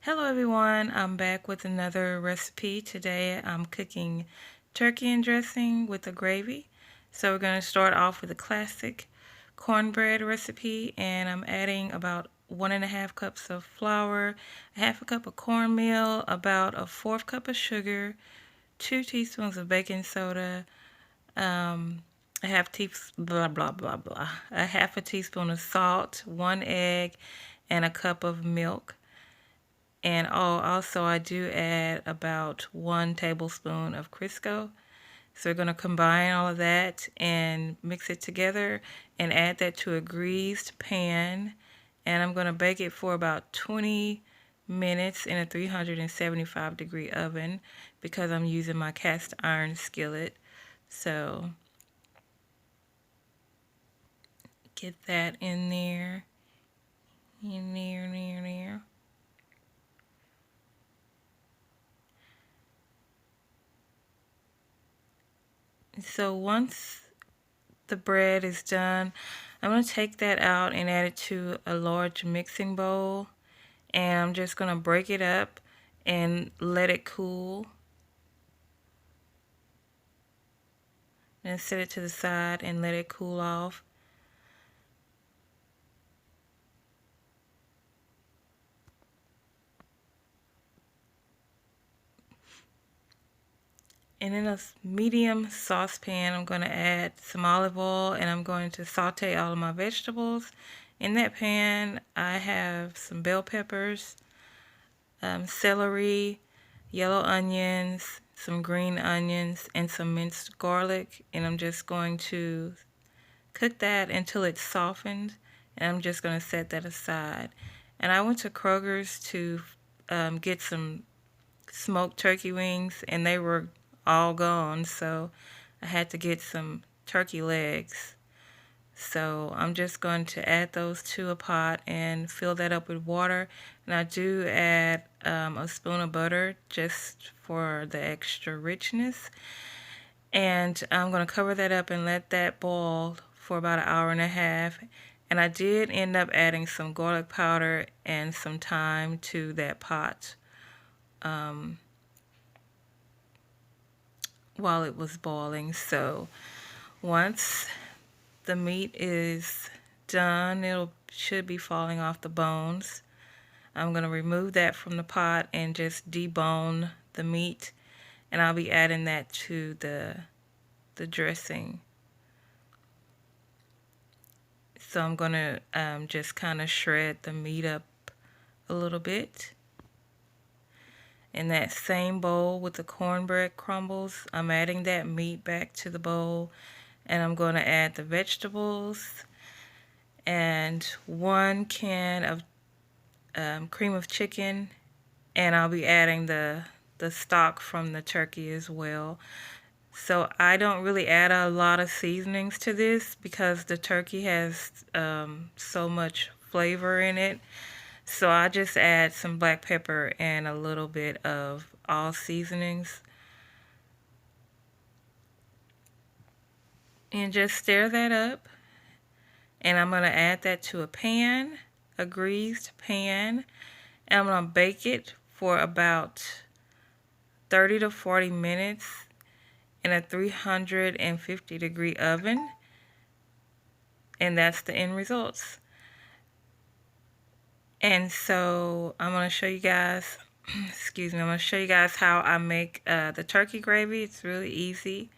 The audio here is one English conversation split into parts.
Hello everyone, I'm back with another recipe. Today I'm cooking turkey and dressing with a gravy. So we're going to start off with a classic cornbread recipe, and I'm adding about 1.5 cups of flour, a half a cup of cornmeal, about a fourth cup of sugar, 2 teaspoons of baking soda, a half a teaspoon of salt, 1 egg, and a cup of milk. And also I do add about 1 tablespoon of crisco. So we're going to combine all of that and mix it together and add that to a greased pan. And I'm going to bake it for about 20 minutes in a 375-degree oven because I'm using my cast iron skillet. So get that in there, there. So once the bread is done, I'm going to take that out and add it to a large mixing bowl, and I'm just going to break it up and let it cool. Then set it to the side and let it cool off. And in a medium saucepan, I'm going to add some olive oil, and I'm going to saute all of my vegetables. In that pan, I have some bell peppers, celery, yellow onions, some green onions, and some minced garlic. And I'm just going to cook that until it's softened, and I'm just going to set that aside. And I went to Kroger's to get some smoked turkey wings, and they were all gone, so I had to get some turkey legs. So I'm just going to add those to a pot and fill that up with water. And I do add a spoon of butter just for the extra richness. And I'm going to cover that up and let that boil for about an hour and a half. And I did end up adding some garlic powder and some thyme to that pot while it was boiling. So once the meat is done, it should be falling off the bones. I'm going to remove that from the pot and just debone the meat, and I'll be adding that to the dressing. So I'm going to just kind of shred the meat up a little bit. In that same bowl with the cornbread crumbles, I'm adding that meat back to the bowl, and I'm going to add the vegetables and 1 can of cream of chicken, and I'll be adding the stock from the turkey as well. So I don't really add a lot of seasonings to this because the turkey has so much flavor in it. So I just add some black pepper and a little bit of all seasonings. And just stir that up. And I'm going to add that to a pan, a greased pan. And I'm going to bake it for about 30 to 40 minutes in a 350-degree oven. And that's the end results. And so I'm going to show you guys, excuse me, I'm going to show you guys how I make the turkey gravy. It's really easy.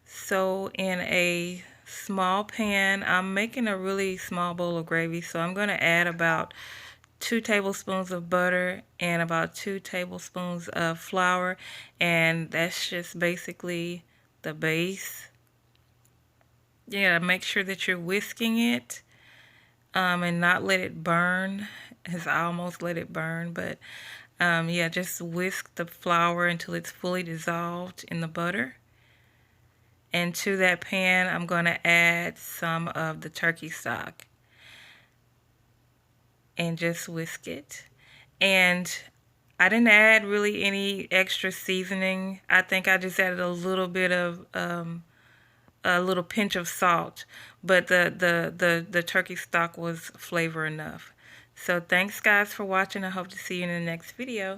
So in a small pan, I'm making a really small bowl of gravy, so I'm going to add about 2 tablespoons of butter and about 2 tablespoons of flour, and that's just basically the base. You gotta make sure that you're whisking it and not let it burn, as I almost let it burn, but yeah, just whisk the flour until it's fully dissolved in the butter. And to that pan, I'm going to add some of the turkey stock and just whisk it. And I didn't add really any extra seasoning. I think I just added a little bit of a little pinch of salt, but the turkey stock was flavor enough. So thanks guys for watching. I hope to see you in the next video.